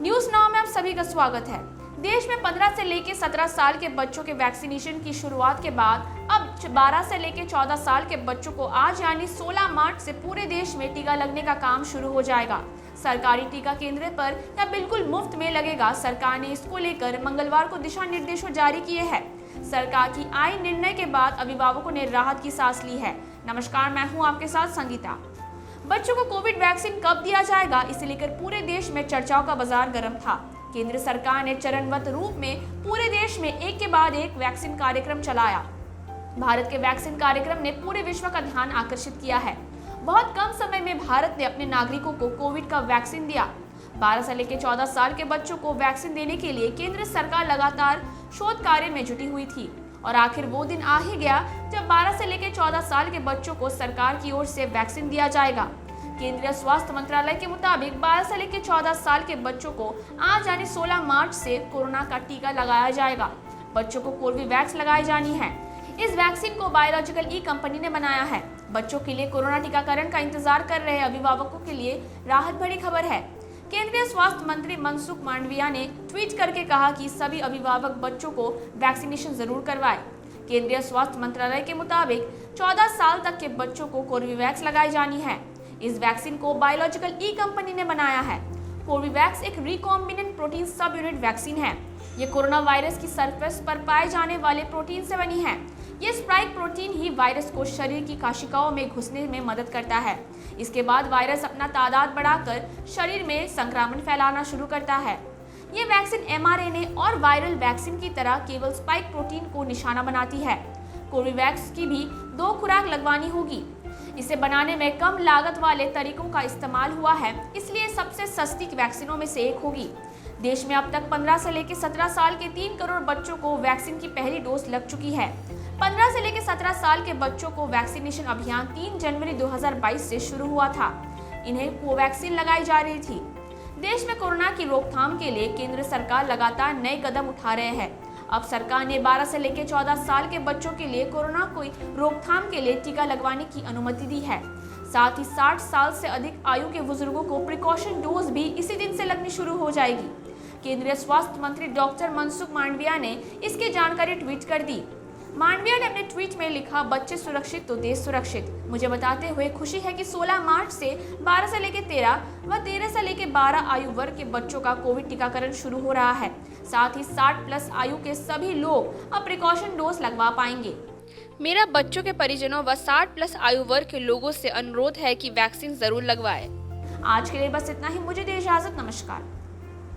News now में आप सभी का स्वागत है। देश में 15 से लेकर 17 साल के बच्चों के वैक्सीनेशन की शुरुआत के बाद अब 12 से लेकर 14 साल के बच्चों को आज यानी 16 मार्च से पूरे देश में टीका लगने का काम शुरू हो जाएगा। सरकारी टीका केंद्र पर या बिल्कुल मुफ्त में लगेगा। सरकार ने इसको लेकर मंगलवार को दिशा निर्देश जारी किए हैं। सरकार की आई निर्णय के बाद अभिभावकों ने राहत की सांस ली है। नमस्कार, मैं हूँ आपके साथ संगीता। बच्चों को कोविड वैक्सीन कब दिया जाएगा, इसे लेकर पूरे देश में चर्चाओं का बाजार गर्म था। केंद्र सरकार ने चरणबद्ध रूप में पूरे देश में एक के बाद एक वैक्सीन कार्यक्रम चलाया। भारत के वैक्सीन कार्यक्रम ने पूरे विश्व का ध्यान आकर्षित किया है। बहुत कम समय में भारत ने अपने नागरिकों को कोविड का वैक्सीन दिया। 12 से लेकर 14 साल के बच्चों को वैक्सीन देने के लिए केंद्र सरकार लगातार शोध कार्य में जुटी हुई थी और आखिर वो दिन आ ही गया जब 12 से लेकर 14 साल के बच्चों को सरकार की ओर से वैक्सीन दिया जाएगा। केंद्रीय स्वास्थ्य मंत्रालय के मुताबिक 12 से लेकर 14 साल के बच्चों को आज यानी 16 मार्च से कोरोना का टीका लगाया जाएगा। बच्चों को कोर्बेवैक्स लगाई जानी है। इस वैक्सीन को बायोलॉजिकल ई कंपनी ने बनाया है। बच्चों के लिए कोरोना टीकाकरण का इंतजार कर रहे अभिभावकों के लिए राहत भरी खबर है। केंद्रीय स्वास्थ्य मंत्री मनसुख मांडविया ने ट्वीट करके कहा कि सभी अभिभावक बच्चों को वैक्सीनेशन जरूर करवाएं। केंद्रीय स्वास्थ्य मंत्रालय के मुताबिक 14 साल तक के बच्चों को कोर्बेवैक्स लगाई जानी है। इस वैक्सीन को बायोलॉजिकल ई कंपनी ने बनाया है। कोर्बेवैक्स एक रिकॉम्बिनेंट प्रोटीन सब यूनिट वैक्सीन है। ये कोरोना वायरस की सरफेस पर पाए जाने वाले प्रोटीन से बनी है। ये स्पाइक प्रोटीन ही वायरस को शरीर की कोशिकाओं में घुसने में मदद करता है। इसके बाद वायरस अपना तादाद बढ़ाकर शरीर में संक्रमण फैलाना शुरू करता है। ये वैक्सीन mRNA और वायरल वैक्सीन की तरह केवल स्पाइक प्रोटीन को निशाना बनाती है। कोर्बेवैक्स की भी 2 खुराक लगवानी होगी। इसे बनाने में कम लागत वाले तरीकों का इस्तेमाल हुआ है, इसलिए सबसे सस्ती वैक्सीनों में से एक होगी। देश में अब तक 15 से लेकर 17 साल के 3 करोड़ बच्चों को वैक्सीन की पहली डोज लग चुकी है। 15 से लेकर 17 साल के बच्चों को वैक्सीनेशन अभियान 3 जनवरी 2022 से शुरू हुआ था। इन्हें कोवैक्सीन लगाई जा रही थी। देश में कोरोना की रोकथाम के लिए केंद्र सरकार लगातार नए कदम उठा रहे हैं। अब सरकार ने 12 से लेकर 14 साल के बच्चों के लिए कोरोना की रोकथाम के लिए टीका लगवाने की अनुमति दी है। साथ ही 60 साल से अधिक आयु के बुजुर्गों को प्रिकॉशन डोज भी इसी दिन से लगनी शुरू हो जाएगी। केंद्रीय स्वास्थ्य मंत्री डॉक्टर मनसुख मांडविया ने इसकी जानकारी ट्वीट कर दी। मांडविया ने अपने ट्वीट में लिखा, बच्चे सुरक्षित तो देश सुरक्षित। मुझे बताते हुए खुशी है कि 16 मार्च से 12 से लेकर 13 व 13 से लेकर 12 आयु वर्ग के बच्चों का कोविड टीकाकरण शुरू हो रहा है। साथ ही 60 प्लस आयु के सभी लोग अब प्रिकॉशन डोज लगवा पाएंगे। मेरा बच्चों के परिजनों व 60 प्लस आयु वर्ग के लोगों से अनुरोध है कि वैक्सीन जरूर लगवाएं। आज के लिए बस इतना ही। मुझे दे इजाजत। नमस्कार।